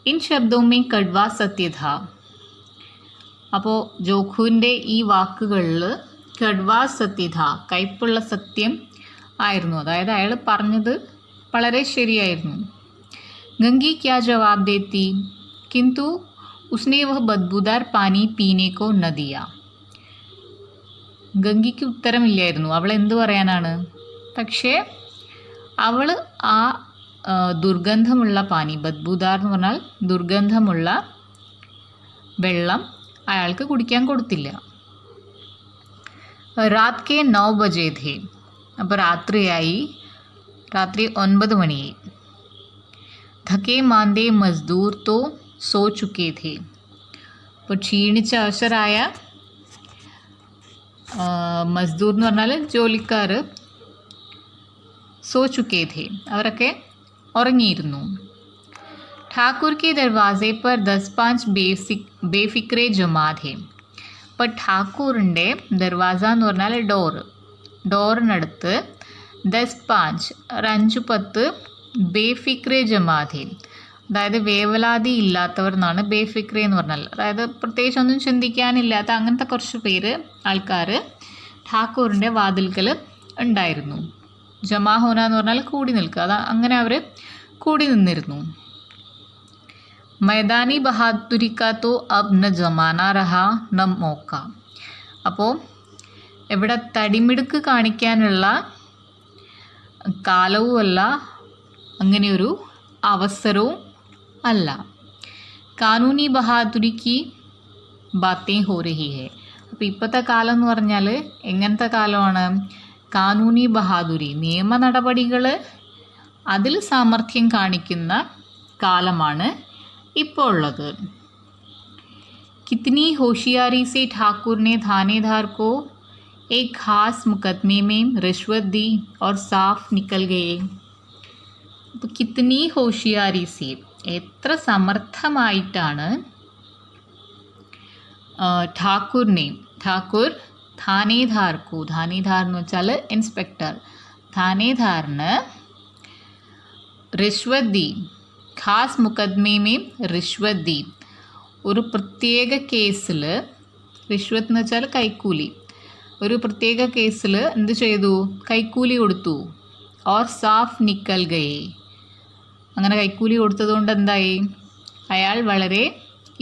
इन शब्दों में कड़वा सत्य था. അപ്പോൾ ജോഖുവിൻ്റെ ഈ വാക്കുകളിൽ കഡ്വാ സത്യത, കയ്പുള്ള സത്യം ആയിരുന്നു. അതായത് അയാൾ പറഞ്ഞത് വളരെ ശരിയായിരുന്നു. ഗംഗി ക്യാ ജവാബ് ദേത്തി, കിന്തു ഉസ്നെ വഹ് ബദ്ബൂദാർ പാനി പീനെ കോ ന ദിയ. ഗംഗയ്ക്ക് ഉത്തരമില്ലായിരുന്നു. അവൾ എന്ത് പറയാനാണ്? പക്ഷേ അവൾ ആ ദുർഗന്ധമുള്ള പാനി, ബദ്ബൂദാർ എന്ന് പറഞ്ഞാൽ ദുർഗന്ധമുള്ള വെള്ളം അയാൾക്ക് കുടിക്കാൻ കൊടുത്തില്ല. രാത് കെ 9 ബജേ ഥേ. അപ്പോൾ രാത്രിയായി, രാത്രി 9 മണിയായി. ധക്കെ മാന്ദേ മസ്ദൂർ തോ സോ ചുക്കേ ഥേ. അപ്പോൾ ക്ഷീണിച്ച അവശരായ മസ്ദൂർ എന്ന് പറഞ്ഞാൽ ജോലിക്കാർ, സോ ചുക്കേ ഥേ, അവരൊക്കെ ഉറങ്ങിയിരുന്നു. ठाकुर के दरवाजे पर 10-5 बेफिक्रे जमा थे. അപ്പോൾ ഠാക്കൂറിൻ്റെ ദർവാസ എന്ന് പറഞ്ഞാൽ ഡോറിനടുത്ത് 10-5 ഒരു 5-10 ബേഫിക്രെ ജമാ ഥേ. അതായത് വേവലാതി ഇല്ലാത്തവർ എന്നാണ് ബേഫിക്രെ എന്ന് പറഞ്ഞാൽ. അതായത് പ്രത്യേകിച്ച് ഒന്നും ചിന്തിക്കാനില്ലാത്ത അങ്ങനത്തെ കുറച്ച് പേര് ആൾക്കാർ ഠാക്കൂറിൻ്റെ വാതിൽക്കൽ ഉണ്ടായിരുന്നു. ജമാ ഹോന എന്ന് പറഞ്ഞാൽ കൂടി നിൽക്കുക. അങ്ങനെ അവർ കൂടി നിന്നിരുന്നു. मैदानी बहादुरी का तो अब न जमाना रहा न मौका. അപ്പോൾ ഇവിടെ തടിമിടുക്ക് കാണിക്കാനുള്ള കാലവുമല്ല, അങ്ങനെയൊരു അവസരവും അല്ല. കാനൂനി ബഹാദുരിക്ക് ബാത്തേ ഹോ രഹി ഹെ. അപ്പോൾ ഇപ്പോഴത്തെ കാലം എന്ന് പറഞ്ഞാൽ എങ്ങനത്തെ കാലമാണ്? കാനൂനി ബഹാദുരി, നിയമ നടപടികൾ, അതിൽ സാമർഥ്യം കാണിക്കുന്ന കാലമാണ് ഇപ്പോൾ ഉള്ളത്. कितनी होशियारी से ठाकुर ने थानेदार को एक खास मुकदमे में रिश्वत दी और साफ निकल गए. അപ്പോൾ കിത്നി ഹോഷിയാരി സി, എത്ര സമർത്ഥമായിട്ടാണ് ഠാക്കൂർ थानेदार എന്ന് വെച്ചാൽ ഇൻസ്പെക്ടർ, थानेदाറിന് റിശ്വത് ദി, ഖാസ് മുക്കദ്മേമേം റിശ്വത് ദി, ഒരു പ്രത്യേക കേസിൽ, റിശ്വത്ത് എന്ന് വെച്ചാൽ കൈക്കൂലി, ഒരു പ്രത്യേക കേസിൽ എന്ത് ചെയ്തു? കൈക്കൂലി കൊടുത്തു. ഓർ സാഫ് നിക്കൽ ഗയേ, അങ്ങനെ കൈക്കൂലി കൊടുത്തതുകൊണ്ട് എന്തായി? അയാൾ വളരെ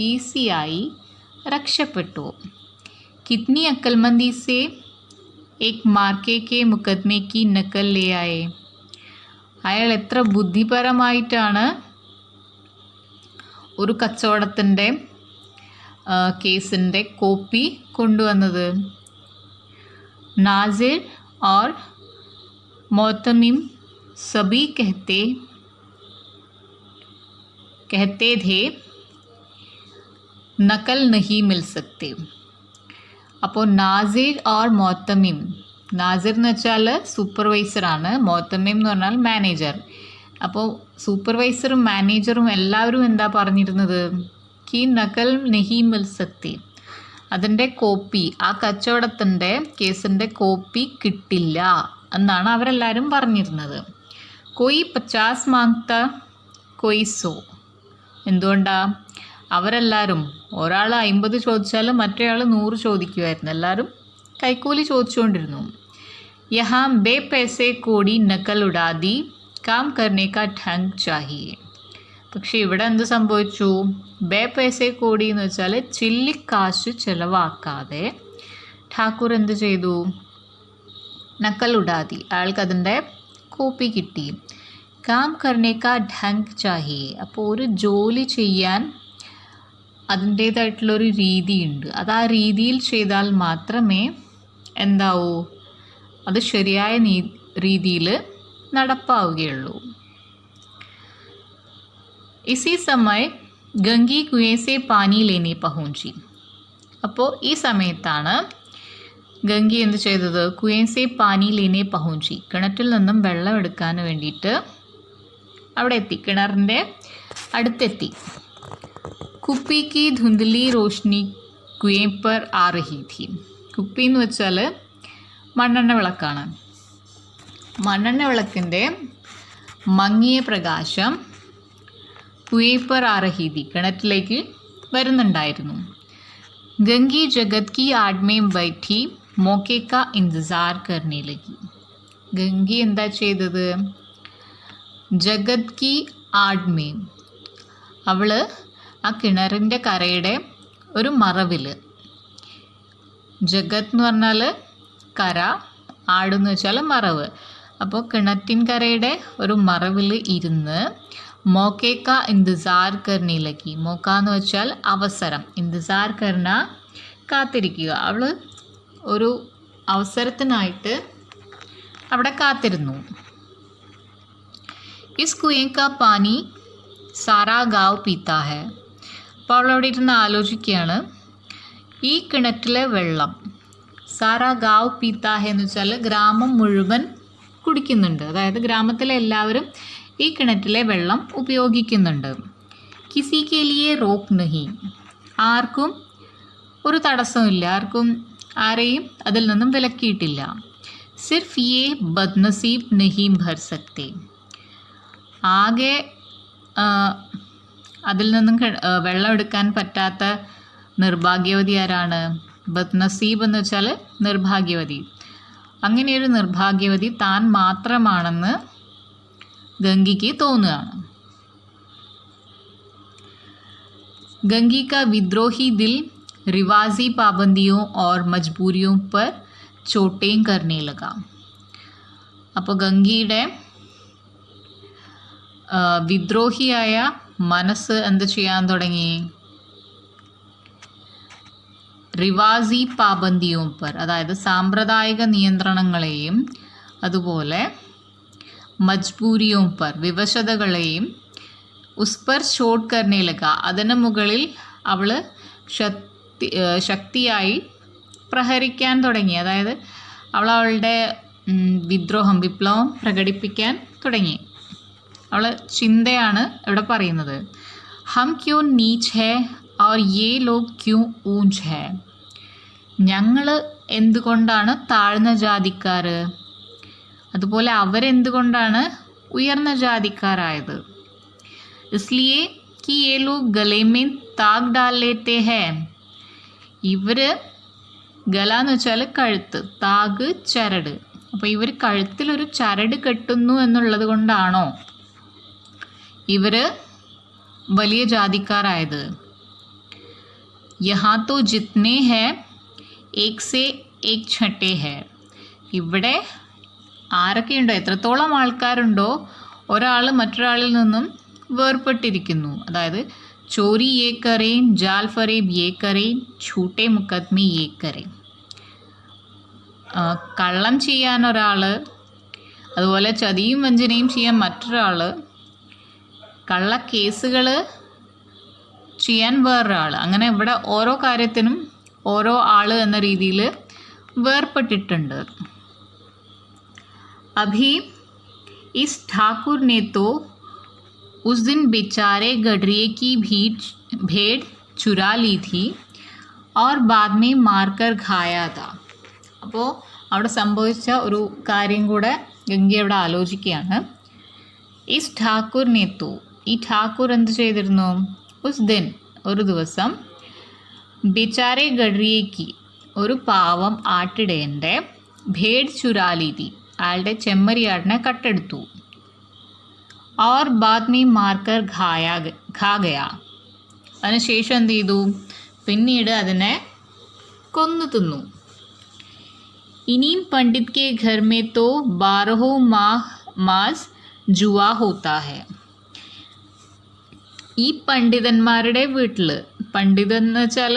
ഈസിയായി രക്ഷപ്പെട്ടു. കിത്നി അക്കൽമന്ദി സേ ഏക് മാർക്കെ കെ മുക്കദ്മേ കി നക്കൽ ലേ ആയേ. അയാൾ എത്ര ബുദ്ധിപരമായിട്ടാണ് ഒരു കച്ചവടത്തിൻ്റെ കേസിൻ്റെ കോപ്പി കൊണ്ടുവന്നത്. नाजिर और मोतमिम सभी कहते थे नकल नहीं मिल सकते. അപ്പോൾ നാസിർ ഓർ മോത്തമിം, നാസിർ എന്ന് വെച്ചാൽ സൂപ്പർവൈസറാണ്, മോത്തമിം എന്ന് പറഞ്ഞാൽ മാനേജർ. അപ്പോൾ സൂപ്പർവൈസറും മാനേജറും എല്ലാവരും എന്താ പറഞ്ഞിരുന്നത്? കി നക്കൽ നെഹി മിൽ സക്തി, അതിൻ്റെ കോപ്പി, ആ കച്ചവടത്തിൻ്റെ കേസിൻ്റെ കോപ്പി കിട്ടില്ല എന്നാണ് അവരെല്ലാവരും പറഞ്ഞിരുന്നത്. കൊയ് 50 മാങ്ത കൊയ് 100. എന്തുകൊണ്ടാ? അവരെല്ലാവരും, ഒരാൾ 50 ചോദിച്ചാൽ മറ്റേയാൾ 100 ചോദിക്കുമായിരുന്നു. എല്ലാവരും കൈക്കൂലി ചോദിച്ചുകൊണ്ടിരുന്നു. യഹാ ബേ പൈസെ കോടി നക്കൽ ഉടാദി കാം കർനെ കാ ഠങ് ചാഹിയെ. പക്ഷേ ഇവിടെ എന്ത് സംഭവിച്ചു? ബേ പൈസെ കോടി എന്ന് വെച്ചാൽ ചില്ലിക്കാശ് ചിലവാക്കാതെ ഠാക്കൂർ എന്ത് ചെയ്തു? നക്കൽ ഉടാതി, അയാൾക്കതിൻ്റെ കോപ്പി കിട്ടി. കാം കർണേക്കാ ഢങ് ചാഹിയെ, അപ്പോൾ ഒരു ജോലി ചെയ്യാൻ അതിൻ്റേതായിട്ടുള്ളൊരു രീതിയുണ്ട്. അത് ആ രീതിയിൽ ചെയ്താൽ മാത്രമേ എന്താവൂ, അത് ശരിയായ രീതിയിൽ നടപ്പാവുകയുള്ളൂ. इसी समय ഗംഗി കുएं से पानी लेने पहुंची. അപ്പോൾ ഈ സമയത്താണ് ഗംഗി എന്ത് ചെയ്തത്? കുएं से पानी लेने पहुंची, കിണറ്റിൽ നിന്നും വെള്ളം എടുക്കാൻ വേണ്ടിയിട്ട് അവിടെ എത്തി, കിണറിൻ്റെ അടുത്തെത്തി. കുപ്പി की धुंधली रोशनी कुएं पर आ रही थी. കുപ്പി എന്ന് വെച്ചാൽ മണ്ണെണ്ണ വിളക്കാണ്. മണ്ണെണ്ണ വിളക്കിൻ്റെ മങ്ങിയ പ്രകാശം कुएं पर आ रही थी, കിണറ്റിലേക്ക് വരുന്നുണ്ടായിരുന്നു. गंगी जगत की आड़ में बैठी मौके का इंतज़ार करने लगी. ഗംഗി എന്താ ചെയ്തത്? ജഗത് കി ആഡ്മേ, അവള് ആ കിണറിൻ്റെ കരയുടെ ഒരു മറവിൽ, ജഗത് എന്ന് പറഞ്ഞാൽ കര, ആടെന്ന് വെച്ചാൽ മറവ്, അപ്പോൾ കിണറ്റിൻ കരയുടെ ഒരു മറവിൽ ഇരുന്ന് മോക്കേക്ക ഇന്തിസാർ കർനെ ലഗി. മോക്ക എന്ന് വെച്ചാൽ അവസരം, ഇന്തിസാർ കർന കാത്തിരിക്കുക. അവൾ ഒരു അവസരത്തിനായിട്ട് അവിടെ കാത്തിരുന്നു. ഇസ് കുएं का पानी सारा गाँव पीता है. അപ്പോൾ അവൾ അവിടെ ഇരുന്ന് ആലോചിക്കുകയാണ്, ഈ കിണറ്റിലെ വെള്ളം സാറാ ഗാവ് പീത്ത ഹെ എന്ന് വെച്ചാൽ ഗ്രാമം മുഴുവൻ കുടിക്കുന്നുണ്ട്, അതായത് ഗ്രാമത്തിലെ എല്ലാവരും ഈ കിണറ്റിലെ വെള്ളം ഉപയോഗിക്കുന്നുണ്ട്. കിസി കെ ലിയെ റോക്ക് നഹി, ആർക്കും ഒരു തടസ്സമില്ല, ആരെയും അതിൽ നിന്നും വിലക്കിയിട്ടില്ല. സിർഫ് യേ ബദ്നസീബ് നഹീം ഭർ സക്തേ, ആകെ അതിൽ നിന്നും വെള്ളം എടുക്കാൻ പറ്റാത്ത നിർഭാഗ്യവതി ആരാണ്? ബദ്നസീബ് എന്ന് വെച്ചാൽ നിർഭാഗ്യവതി. അങ്ങനെയൊരു നിർഭാഗ്യവതി താൻ മാത്രമാണെന്ന് ഗംഗയ്ക്ക് തോന്നുകയാണ്. गंगी का विद्रोही दिल रिवाजी पाबंदियों और मजबूरियों पर चोटें करने लगा. അപ്പോൾ ഗംഗയുടെ വിദ്രോഹിയായ മനസ്സ് എന്ത് ചെയ്യാൻ തുടങ്ങി? റിവാസി പാബന്ദിയും പർ, അതായത് സാമ്പ്രദായിക നിയന്ത്രണങ്ങളെയും അതുപോലെ മജ്ബൂരിയും പർ, വിവശതകളെയും ഉസ് പർ ചോട്ട് കർനെ ലഗ, അതിന് മുകളിൽ അവൾ ശക്തിയായി പ്രഹരിക്കാൻ തുടങ്ങി. അതായത് അവളുടെ വിദ്രോഹം, വിപ്ലവം പ്രകടിപ്പിക്കാൻ തുടങ്ങി. അവൾ ചിന്തയാണ് ഇവിടെ പറയുന്നത്. ഹം ക്യൂ നീച്ച് ഹേ और ये लोग क्यों ऊंच है, ഞങ്ങൾ എന്തുകൊണ്ടാണ് താഴ്ന്ന ജാതിക്കാർ, അതുപോലെ അവരെന്തുകൊണ്ടാണ് ഉയർന്ന ജാതിക്കാരായത്. इसलिए कि ये लोग गले में ताग डाल लेते हैं, ഇവർ ഗല എന്ന് വെച്ചാൽ കഴുത്ത്, താഗ് ചരട്, അപ്പോൾ ഇവർ കഴുത്തിലൊരു ചരട് കെട്ടുന്നു എന്നുള്ളത് കൊണ്ടാണോ ഇവർ വലിയ ജാതിക്കാരായത്. यहाँ तो जितने हैं एक से एक छठे है, ഇവിടെ ആരൊക്കെയുണ്ടോ, എത്രത്തോളം ആൾക്കാരുണ്ടോ ഒരാൾ മറ്റൊരാളിൽ നിന്നും വേർപെട്ടിരിക്കുന്നു. അതായത് ചോരി യേ കരേൻ, ജാൽ ഫറേബ് യേ കരേൻ, ഛൂട്ടെ മുക്കദ്മെ യേ കരേൻ, കള്ളം ചെയ്യാൻ ഒരാൾ, അതുപോലെ ചതിയും വഞ്ചനയും ചെയ്യാൻ മറ്റൊരാൾ, കള്ളക്കേസുകൾ ചെയ്യാൻ വേറൊരാൾ, അങ്ങനെ ഇവിടെ ഓരോ കാര്യത്തിനും ഓരോ ആൾ എന്ന രീതിയിൽ വേർപെട്ടിട്ടുണ്ട്. अभी इस ठाकुर ने तो उस दिन बेचारे गडरिए की भेड़ चुरा ली थी और बाद में मारकर घाया था. അപ്പോൾ അവിടെ സംഭവിച്ച ഒരു കാര്യം കൂടെ ഗംഗ അവിടെ ആലോചിക്കുകയാണ്. ഇസ് ഠാക്കൂർ ने तो, ഈ ഠാക്കൂർ എന്ത് ചെയ്തിരുന്നു? ഉസ് ദിൻ, ഒരു ദിവസം, ബിച്ചാരെ ഗഡ്രിയേക്ക്, ഒരു പാവം ആട്ടിടയൻ്റെ, ഭേഡ് ചുരാലീതി, അയാളുടെ ചെമ്മരിയാടിനെ കട്ടെടുത്തു. और बाद में मारकर ഖാ ഗയാ, അതിനുശേഷം എന്ത് ചെയ്തു? പിന്നീട് അതിനെ കൊന്നു തിന്നു. ഇനിയും പണ്ഡിത് കെ ഘർ മേ തോ 12 മാസ് ജുവാ ഹോത്താ ഹെ, ഈ പണ്ഡിതന്മാരുടെ വീട്ടിൽ, പണ്ഡിതൻ എന്ന് വെച്ചാൽ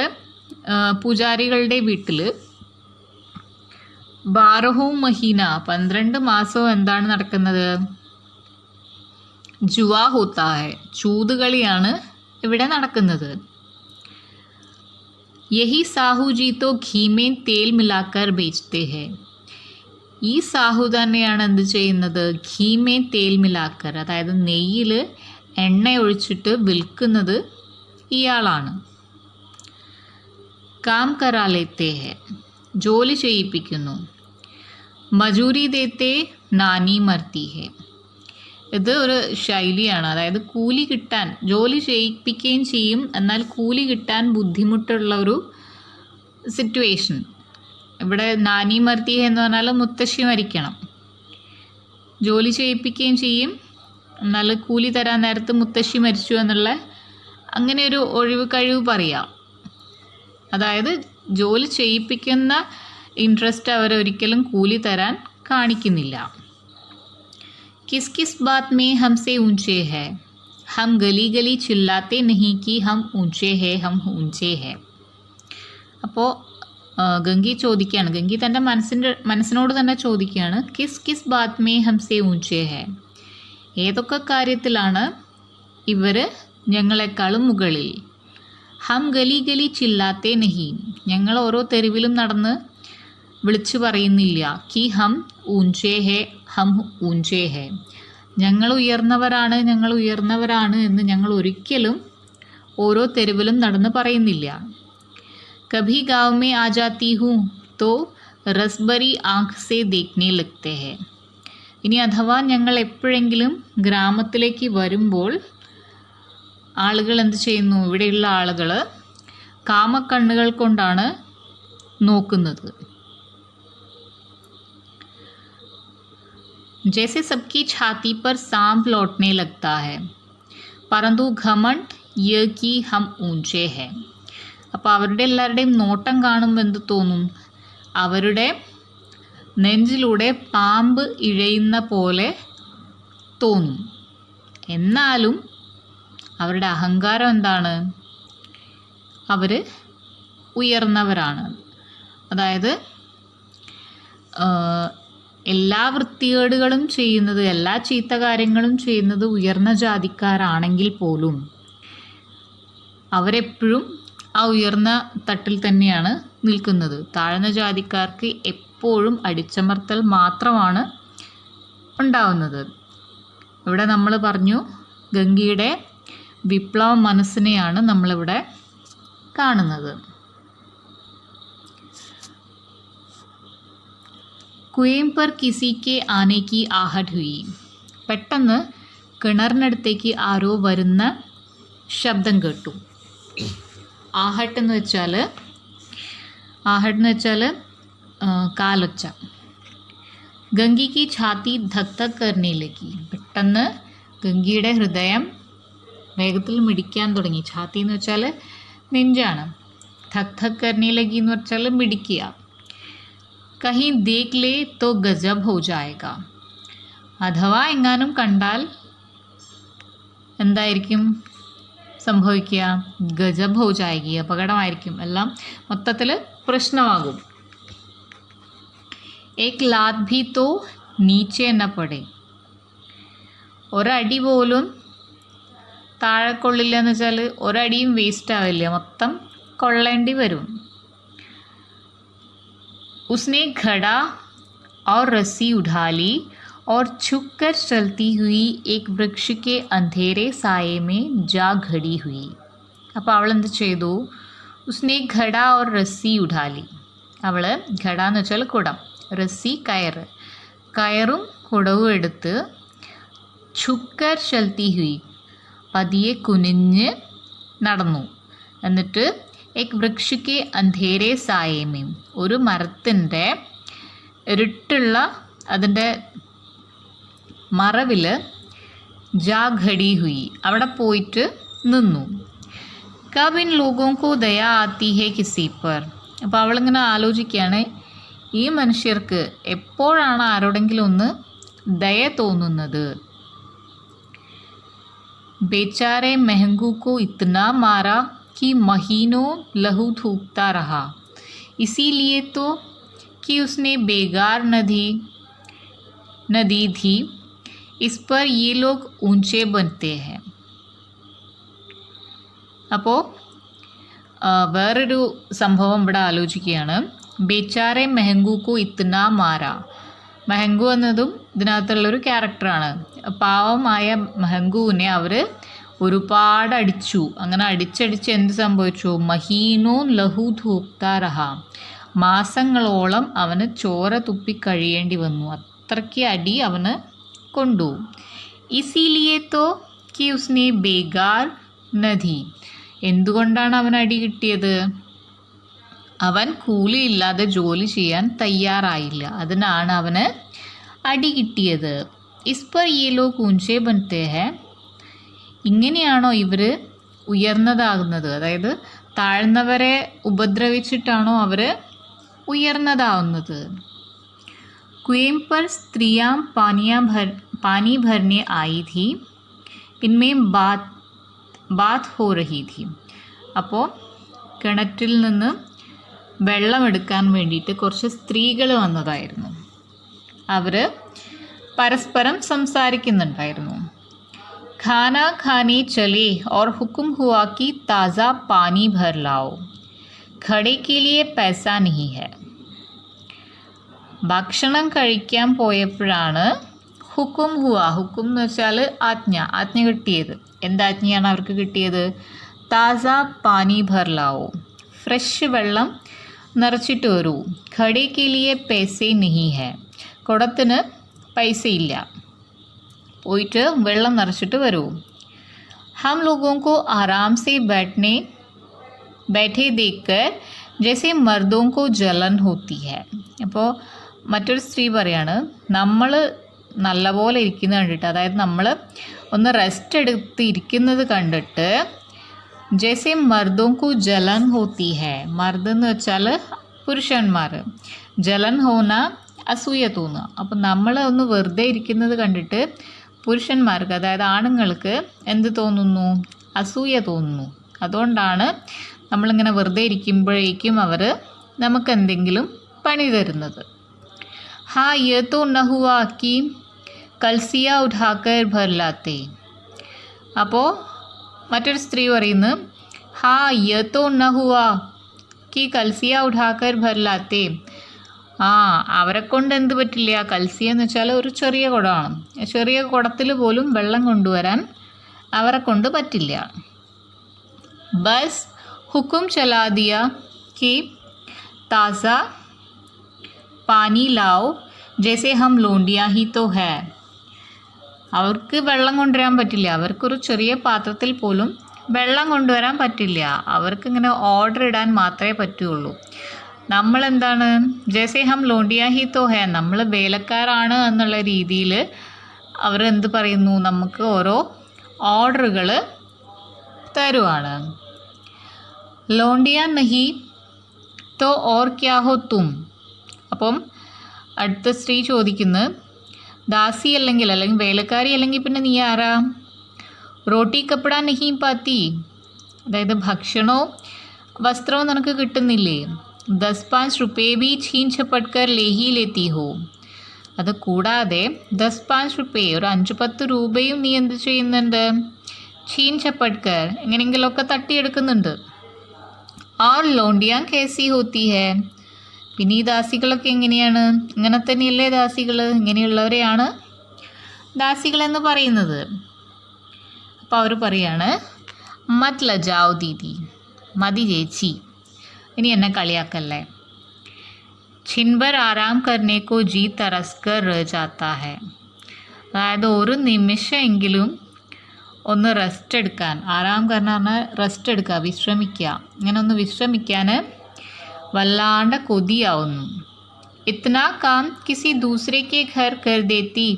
പൂജാരികളുടെ വീട്ടിൽ, 12 മഹീന, 12 മാസവും എന്താണ് നടക്കുന്നത്? ജുവാ ഹോത്താ ഹെ, ചൂതുകളിയാണ് ഇവിടെ നടക്കുന്നത്. യഹി സാഹുജി തോ ഘീ മേ തേൽ മിലാക്കർ ബേച്ച്തേ ഹെ, ഈ സാഹു തന്നെയാണ് എന്ത് ചെയ്യുന്നത്? ഘീ മേ തേൽ മിലാക്കർ, അതായത് നെയ്യിൽ എണ്ണ ഒഴിച്ചിട്ട് വിൽക്കുന്നത് ഇയാളാണ്. കാം കരാ ലേത്തേ ഹെ, ജോലി ചെയ്യിപ്പിക്കുന്നു. മജൂരി ദേത്തെ നാനി മർത്തി ഹെ, ഇത് ഒരു ശൈലിയാണ്. അതായത് കൂലി കിട്ടാൻ, ജോലി ചെയ്യിപ്പിക്കുകയും ചെയ്യും, എന്നാൽ കൂലി കിട്ടാൻ ബുദ്ധിമുട്ടുള്ള ഒരു സിറ്റുവേഷൻ. ഇവിടെ നാനി മർത്തി എന്ന് പറഞ്ഞാൽ മുത്തശ്ശി മരിക്കണം. ജോലി ചെയ്യിപ്പിക്കുകയും ചെയ്യും, എന്നാൽ കൂലി തരാൻ നേരത്ത് മുത്തശ്ശി മരിച്ചു എന്നുള്ള അങ്ങനെ ഒരു ഒഴിവ് കഴിവ് പറയാം. അതായത് ജോലി ചെയ്യിപ്പിക്കുന്ന ഇൻട്രസ്റ്റ് അവരൊരിക്കലും കൂലി തരാൻ കാണിക്കുന്നില്ല. किस किस बात में हमसे ऊंचे हैं, हम गली गली चिल्लाते नहीं कि हम ऊंचे हैं, हम ऊंचे हैं. അപ്പോൾ ഗംഗി ചോദിക്കുകയാണ്, ഗംഗി തൻ്റെ മനസ്സിനോട് തന്നെ ചോദിക്കുകയാണ്, കിസ് കിസ് ബാത് മേ ഹംസെ ഊഞ്ചേ ഹേ, ഏതൊക്കെ കാര്യത്തിലാണ് ഇവർ ഞങ്ങളെക്കാളും മുകളിൽ. ഹം ഗലി ഗലി ചില്ലാത്തേ നഹി, ഞങ്ങൾ ഓരോ തെരുവിലും നടന്ന് വിളിച്ചു പറയുന്നില്ല, കി ഹം ഊഞ്ചേ ഹേ, ഹം ഊഞ്ചേ ഹേ, ഞങ്ങൾ ഉയർന്നവരാണ്, ഞങ്ങൾ ഉയർന്നവരാണ് എന്ന് ഞങ്ങൾ ഒരിക്കലും ഓരോ തെരുവിലും നടന്ന് പറയുന്നില്ല. കഭി ഗാവ് മേ ആ ജാത്തി ഹൂ തോ റസ്ബറി ആങ്ക് സേ ദേഖ്നെ ലഗ്തേ ഹേ, ഇനി അഥവാ ഞങ്ങൾ എപ്പോഴെങ്കിലും ഗ്രാമത്തിലേക്ക് വരുമ്പോൾ ആളുകൾ എന്ത് ചെയ്യുന്നു, ഇവിടെയുള്ള ആളുകൾ കാമക്കണ്ണുകൾ കൊണ്ടാണ് നോക്കുന്നത്. जैसे सबकी छाती पर सांप लौटने लगता है, परंतु घमंड ये कि हम ऊंचे हैं. അപ്പോൾ അവരുടെ എല്ലാവരുടെയും നോട്ടം കാണുമ്പോൾ എന്ത് തോന്നും, അവരുടെ നെഞ്ചിലൂടെ പാമ്പ് ഇഴയുന്ന പോലെ തോന്നും. എന്നാലും അവരുടെ അഹങ്കാരം എന്താണ്, അവർ ഉയർന്നവരാണ്. അതായത് എല്ലാ വൃത്തികേടുകളും ചെയ്യുന്നത്, എല്ലാ ചീത്ത കാര്യങ്ങളും ചെയ്യുന്നത് ഉയർന്ന ജാതിക്കാരാണെങ്കിൽ പോലും അവരെപ്പോഴും ആ ഉയർന്ന തട്ടിൽ തന്നെയാണ് നിൽക്കുന്നത്. താഴ്ന്ന ജാതിക്കാർക്ക് എപ്പോഴും അടിച്ചമർത്തൽ മാത്രമാണ് ഉണ്ടാവുന്നത്. ഇവിടെ നമ്മൾ പറഞ്ഞു, ഗംഗയുടെ വിപ്ലവ മനസ്സിനെയാണ് നമ്മളിവിടെ കാണുന്നത്. കുएं पर किसी के आने की आहट हुई, പെട്ടെന്ന് കിണറിനടുത്തേക്ക് ആരോ വരുന്ന ശബ്ദം കേട്ടു. ആഹട്ട് എന്ന് വെച്ചാൽ കാലൊച്ച. ഗംഗയ്ക്ക് ഛാത്തി ധക് ധക് കർനെ ലഗി, പെട്ടെന്ന് ഗംഗയുടെ ഹൃദയം വേഗത്തിൽ മിടിക്കാൻ തുടങ്ങി. ഛാത്തി എന്ന് വെച്ചാൽ നെഞ്ചാണ്. ധക് ധക് കർനെ ലഗി എന്ന് വെച്ചാൽ മിടിക്കുക. കहीं देख ले तो गजब हो जाएगा, അഥവാ എങ്ങാനും കണ്ടാൽ എന്തായിരിക്കും സംഭവിക്കുക, ഗജബ് ഹോ ജായകി, അപകടമായിരിക്കും, എല്ലാം മൊത്തത്തിൽ പ്രശ്നമാകും. ഏക് ലാത് ഭി തോ നീച്ചെ ന പടേ, ഒരടി പോലും താഴെ കൊള്ളില്ല എന്ന് വെച്ചാൽ ഒരടിയും വേസ്റ്റ് ആവില്ല, മൊത്തം കൊള്ളേണ്ടി വരും. उसने घड़ा और रस्सी उठा ली और छुपकर चलती हुई एक वृक्ष के अंधेरे साये में जा खड़ी हुई. അപ്പോൾ അവൾ എന്ത് ചെയ്തു, ഉസ്നെ ഘട और रस्सी उठा ली, അവൾ ഘട എന്ന് വെച്ചാൽ കുടം, റസ്സി കയറ്, കയറും കുടവും എടുത്ത് ഛുപ്കർ ചൽത്തി ഹുയി, പതിയെ കുനിഞ്ഞ് നടന്നു. എന്നിട്ട് एक वृक्ष के अंधेरे साये में, ഒരു മരത്തിൻ്റെ ഇരുട്ടുള്ള അതിൻ്റെ മറവിൽ ജാ ഘടി ഹുയി, അവിടെ പോയിട്ട് നിന്നു. കബ് ഇൻ ലോഗോं को दया आती है किसी पर, അപ്പോൾ അവളിങ്ങനെ ആലോചിക്കുകയാണ്, ഈ മനുഷ്യർക്ക് എപ്പോഴാണ് ആരോടെങ്കിലും ഒന്ന് ദയ തോന്നുന്നത്. बेचारे महंगू को इतना मारा कि महीनों लहू थूकता रहा, इसीलिए तो कि उसने बेगार नदी थी, इस पर ये लोग ऊंचे बनते हैं. അപ്പോൾ വേറൊരു സംഭവം ഇവിടെ ആലോചിക്കുകയാണ്. ബേച്ചാറെ മെഹങ്കൂക്കു ഇത്ന മാര, മെഹങ്കു എന്നതും ഇതിനകത്തുള്ളൊരു ക്യാരക്ടറാണ്. പാവമായ മെഹങ്കുവിനെ അവർ ഒരുപാട് അടിച്ചു. അങ്ങനെ അടിച്ചടിച്ച് എന്ത് സംഭവിച്ചു, മഹീനോ ലഹു ധൂക്താ റഹ, മാസങ്ങളോളം അവന് ചോര തുപ്പി കഴിയേണ്ടി വന്നു. അത്രയ്ക്ക് അടി അവന് കൊണ്ടു. इसीलिए तो कि उसने बेगार न दी. എന്തുകൊണ്ടാണ് അവൻ അടി കിട്ടിയത്? അവൻ കൂലിയില്ലാതെ ജോലി ചെയ്യാൻ തയ്യാറായില്ല, അതിനാണ് അവന് അടി കിട്ടിയത്. ഇസ് പർ യേ ലോഗ് ഊഞ്ചേ ബൻതേ ഹൈ. ഇങ്ങനെയാണോ ഇവർ ഉയർന്നതാകുന്നത്? അതായത് താഴ്ന്നവരെ ഉപദ്രവിച്ചിട്ടാണോ അവർ ഉയർന്നതാവുന്നത്? कुएं पर स्त्रियां पानी भरने आई थी. इनमें बात हो रही थी. അപ്പോൾ കിണറ്റിൽ നിന്ന് വെള്ളമെടുക്കാൻ വേണ്ടിയിട്ട് കുറച്ച് സ്ത്രീകൾ വന്നതായിരുന്നു. അവർ പരസ്പരം സംസാരിക്കുന്നുണ്ടായിരുന്നു. खाना खाने चले और हुक्म हुआ कि ताज़ा पानी भर लाओ. घड़े के लिए पैसा नहीं है. ഭക്ഷണം കഴിക്കാൻ പോയപ്പോഴാണ് ഹുക്കും ഹുക്കും എന്ന് വെച്ചാൽ ആജ്ഞ കിട്ടിയത്. എന്താജ്ഞയാണ് അവർക്ക് കിട്ടിയത്? താസ പാനി ഭർ ലാവോ, ഫ്രഷ് വെള്ളം നിറച്ചിട്ട് വരൂ. ഘടേ കെ ലിയെ പൈസേ നഹി ഹെ, കുടത്തിന് പൈസയില്ല, പോയിട്ട് വെള്ളം നിറച്ചിട്ട് വരൂ. ഹം ലോഗോं को आराम से बैठे देखकर जैसे मर्दों को जलन होती है. അപ്പോൾ മറ്റൊരു സ്ത്രീ പറയാണ്, നമ്മൾ നല്ലപോലെ ഇരിക്കുന്നത് കണ്ടിട്ട്, അതായത് നമ്മൾ ഒന്ന് റെസ്റ്റ് എടുത്ത് ഇരിക്കുന്നത് കണ്ടിട്ട്, ജैसे मर्दों को जलन होती है. മർദ് എന്ന് വെച്ചാൽ പുരുഷന്മാർ, ജലൻ ഹോന അസൂയ തോന്നുക. അപ്പം നമ്മൾ ഒന്ന് വെറുതെ ഇരിക്കുന്നത് കണ്ടിട്ട് പുരുഷന്മാർക്ക്, അതായത് ആണുങ്ങൾക്ക് എന്ത് തോന്നുന്നു? അസൂയ തോന്നുന്നു. അതുകൊണ്ടാണ് നമ്മളിങ്ങനെ വെറുതെ ഇരിക്കുമ്പോഴേക്കും അവർ നമുക്ക് എന്തെങ്കിലും പണി തരുന്നത്. हाँ ये तो न हुआ कि कलसिया उठाकर भर लाते. അപ്പോൾ മറ്റൊരു സ്ത്രീ പറയുന്നു, ഹാ യേ തോ ന ഹുവാ കി കൽസിയ ഉഠാക്കർ ഭർ ലാത്തേ. അവരെ കൊണ്ട് എന്ത് പറ്റില്ല? കൽസിയ എന്ന് വെച്ചാൽ ഒരു ചെറിയ കുടമാണ്. ചെറിയ കുടത്തിൽ പോലും വെള്ളം കൊണ്ടുവരാൻ അവരെ കൊണ്ട് പറ്റില്ല. ബസ് ഹുക്കും ചലാ ദിയ കി താസ പാനി ലാओ ജैसे हम ലോണ്ടിയ ഹി തോ ഹേ. അവർക്ക് വെള്ളം കൊണ്ടുവരാൻ പറ്റില്ല, അവർക്കൊരു ചെറിയ പാത്രത്തിൽ പോലും വെള്ളം കൊണ്ടുവരാൻ പറ്റില്ല. അവർക്കിങ്ങനെ ഓർഡർ ഇടാൻ മാത്രമേ പറ്റുള്ളൂ. നമ്മളെന്താണ്? ജैसे हम ലോണ്ടിയ ഹി തോ ഹേ, നമ്മൾ വേലക്കാരാണ് എന്നുള്ള രീതിയിൽ അവർ എന്ത് പറയുന്നു? നമുക്ക് ഓരോ ഓർഡറുകൾ തരുവാണ്. ലോണ്ടിയ നഹി തോ ഓർ ക്യാ ഹോ തും. അപ്പം അടുത്ത സ്ത്രീ ചോദിക്കുന്നു, ദാസി അല്ലെങ്കിൽ വേലക്കാരി അല്ലെങ്കിൽ പിന്നെ നീ ആരാ? റോട്ടി കപ്പട നഹി പാത്തി, അതായത് ഭക്ഷണവും വസ്ത്രവും നിനക്ക് കിട്ടുന്നില്ലേ? 10-5 റുപ്പയെ ബി ഛീൻ ഛപ്പട്കർ ലേഹി ലേത്തി ഹോ. അത് കൂടാതെ 10-5 റുപ്പയെ, ഒരു 5-10 രൂപയും നീ എന്ത് ചെയ്യുന്നുണ്ട്? ഛീൻ ഛപ്പട്കർ, എങ്ങനെയെങ്കിലുമൊക്കെ തട്ടിയെടുക്കുന്നുണ്ട്. और लोंडियाँ कैसी होती है. പിന്നെ ഈ ദാസികളൊക്കെ എങ്ങനെയാണ്? ഇങ്ങനെ തന്നെയല്ലേ ദാസികൾ? ഇങ്ങനെയുള്ളവരെയാണ് ദാസികളെന്ന് പറയുന്നത്. അപ്പോൾ അവർ പറയാണ്, മത് ലജാओ ദീദി, മതി ചേച്ചി, ഇനി എന്നെ കളിയാക്കല്ലേ. छिनभर ആരാം करने को जी तरस कर रह जाता है. അതായത് ഒരു നിമിഷമെങ്കിലും ഒന്ന് റെസ്റ്റ് എടുക്കാൻ, ആരാം കർണ പറഞ്ഞാൽ റെസ്റ്റ് എടുക്കുക, വിശ്രമിക്കുക. ഇങ്ങനെ ഒന്ന് വിശ്രമിക്കാൻ വല്ലാണ്ട് കൊതിയാവുന്നു. ഇത്നാ കാം കിസി ദൂസരെ കെ ഘർ കർ ദേത്തി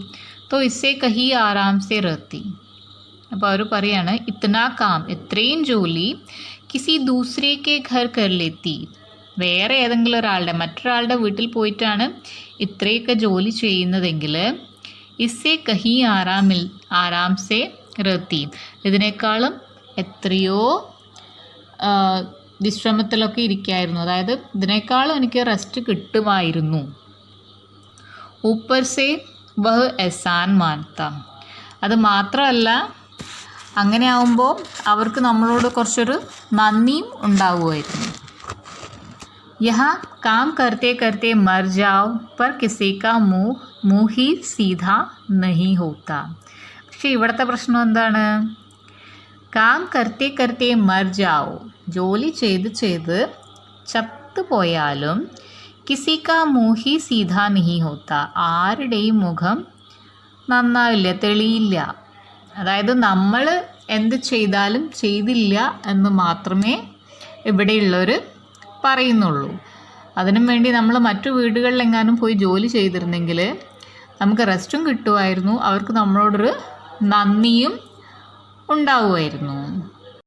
തോ ഇസ്സെ കഹി ആരാം സെ റഹത്തി. അപ്പോൾ അവർ പറയാണ്, ഇത്നാ കാം, ഇത്രയും ജോലി, കിസി ദൂസരെ കെ ഘർ കർ ലേത്തി, വേറെ ഏതെങ്കിലും ഒരാളുടെ, മറ്റൊരാളുടെ വീട്ടിൽ പോയിട്ടാണ് ഇത്രയൊക്കെ ജോലി ചെയ്യുന്നതെങ്കിൽ, ഇസ്സെ കഹി ആരാം സെ റഹത്തി, ഇതിനേക്കാളും എത്രയോ വിശ്രമത്തിലൊക്കെ ഇരിക്കായിരുന്നു, അതായത് ഇതിനേക്കാളും എനിക്ക് റെസ്റ്റ് കിട്ടുമായിരുന്നു. ഊപ്പർ സെ വഹ് എഹ്സാൻ മാൻത. അത് മാത്രമല്ല, അങ്ങനെ ആവുമ്പോൾ അവർക്ക് നമ്മളോട് കുറച്ചൊരു നന്ദിയും ഉണ്ടാവുമായിരുന്നു. യഹാ കാം കർത്തെ കർത്തെ മർ ജാओ पर किसी का मुँह ही सीधा नहीं होता. പക്ഷേ ഇവിടുത്തെ പ്രശ്നം എന്താണ്? കാം കർത്തെ കർത്തെ മർ ജാओ, ജോലി ചെയ്ത് ചത്തുപോയാലും കിസി കാ മുഹ് ഹി സീധാ നഹി ഹോത്ത, ആരുടെയും മുഖം നന്നാവില്ല, തെളിയില്ല. അതായത് നമ്മൾ എന്ത് ചെയ്താലും ചെയ്തില്ല എന്ന് മാത്രമേ ഇവിടെയുള്ളവർ പറയുന്നുള്ളൂ. അതിനും വേണ്ടി നമ്മൾ മറ്റു വീടുകളിലെങ്ങാനും പോയി ജോലി ചെയ്തിരുന്നെങ്കിൽ നമുക്ക് റെസ്റ്റും കിട്ടുമായിരുന്നു, അവർക്ക് നമ്മളോടൊരു നന്ദിയും ഉണ്ടാവുമായിരുന്നു.